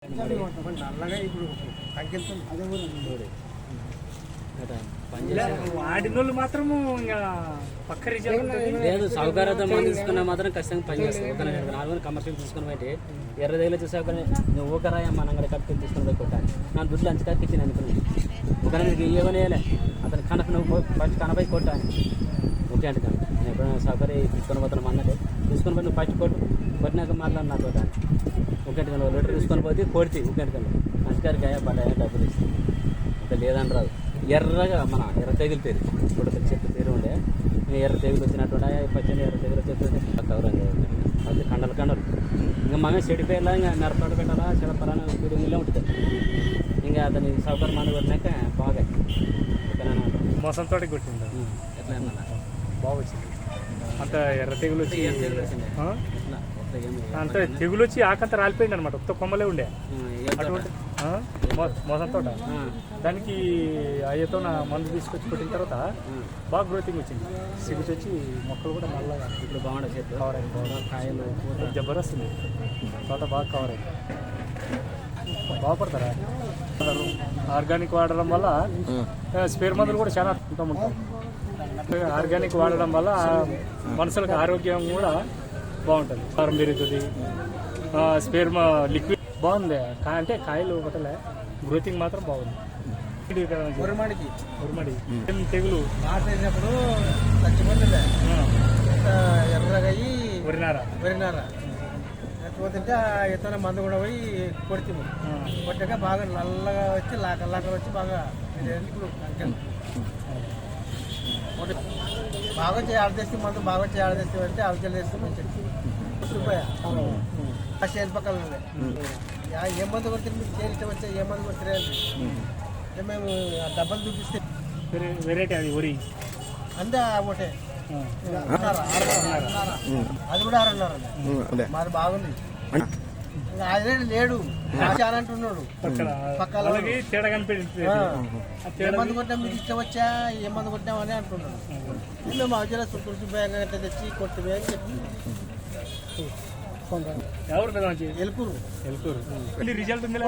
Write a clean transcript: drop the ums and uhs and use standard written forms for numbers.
నల్లగా ఇప్పుడు తగ్గిస్తుంది అదే ఆడినోళ్ళు మాత్రము ఇంకా పక్క రిజల్ట్ లేదు. సౌకర్యంతో మంది తీసుకున్నా మాత్రం ఖచ్చితంగా పనిచేస్తుంది. నాలుగు కమర్షియల్ తీసుకుని బట్టి ఎర్ర దగ్గర చూసాక నువ్వు ఊకరాయ మన అంగడి కట్టుకుని తీసుకుని పోయి కొట్టాలి. నా దుడ్లు అంచకారికి ఇచ్చింది అనుకున్నాను. ఒకరి నీకు ఇవ్వనేలే అతను కనప నువ్వు ఫస్ట్ కనపై కొట్టాలి. ఓకే అంటే కానీ నేను ఎప్పుడైనా సౌకర్యం తీసుకొని పోతాను అన్నట్టు తీసుకొని పోయి నువ్వు ఫస్ట్ కొట్టినాక మాట్లాడి నాకు కొట్టాలి. ఒకటి కానీ లీటర్ తీసుకొని పోతే కొడితే ఒకటి కానీ అంచకారికి అయ్యా పడ్డాయా డబ్బులు ఇస్తుంది. ఇంకా లేదని రాదు. ఎర్రగా మన ఎర్ర తెగులు పేరు ఇప్పుడు చెట్టు పేరు ఉండే ఎర్ర తెగులు వచ్చినట్టు పచ్చని ఎర్ర తెగులు వచ్చేది కవర్ అది కండలు ఇంకా మనమే చెడి పేర్లా ఇంకా మిరపలు పెట్టాలా చెడపరాని పీడిలో ఉంటుంది. ఇంకా అతని సౌకర్యం మంది కొట్టినాక బాగా మోసంతో కొట్టింది ఎట్లా బాగా వచ్చింది. అంత ఎర్ర తెగులు వచ్చి అంత తెగులు వచ్చి ఆకంత రాలిపోయింది అనమాట. ఒక్క కొమ్మలే ఉండే అటువంటి మోసంతో దానికి అయ్యతో నా మందు తీసుకొచ్చి కొట్టిన తర్వాత బాగా గ్రోతింగ్ వచ్చింది. సిగుచి వచ్చి మొక్కలు కూడా నల్లగా ఇప్పుడు బాగుండే చెట్లు కవర్ అయింది. కాయలు జబర్దస్తుంది. తోట బాగా కవర్ అయింది. బాగుపడతారా? ఆర్గానిక్ వాడడం వల్ల స్పేర్ మందులు కూడా చాలా ఉంటాయి. ఆర్గానిక్ వాడడం వల్ల మనుషులకు ఆరోగ్యం కూడా బాగుంటుంది. కారం పెరుగుతుంది. స్పేర్ లిక్విడ్ బాగుంది. అంటే కాయలు ఒకటలే గ్రోతింగ్ మాత్రం బాగుంది. ఉరుమడి తెగులు నాటేసినప్పుడు చచ్చిపోతుండే ఎర్రగా వరినారా చచ్చిపోతుంటే ఇతర మందు కూడా పోయి కొడుతుంది. కొట్టాక బాగా నల్లగా వచ్చి లాక వచ్చి బాగా ఇప్పుడు బాగా వచ్చి ఆడదేస్తే మందు బాగా వచ్చి ఆడదేస్తే అంటే అవతల వేస్తే మంచిది రూపాయ ఆ చేతి పక్కన ఏ మందు కొడితే మీకు చేరితే వచ్చే ఏ మందు కొడితే మేము డబ్బలు చూపిస్తే వెరైటీ అది వరి అంతే ఒకటే అది కూడా 6.5 మాది బాగుంది. అదే లేడు చాలా అంటున్నాడు. పక్కన తేడా కనిపించింది. ఏ మందు కొట్టినా మీకు ఇష్టం వచ్చా ఏ మందు కొట్టినామని అంటున్నాడు. మేము అవజల సుబ్బయ్య తెచ్చి కొట్టి ఎవరు ఎలుకూరు రిజల్ట్ ఉంది.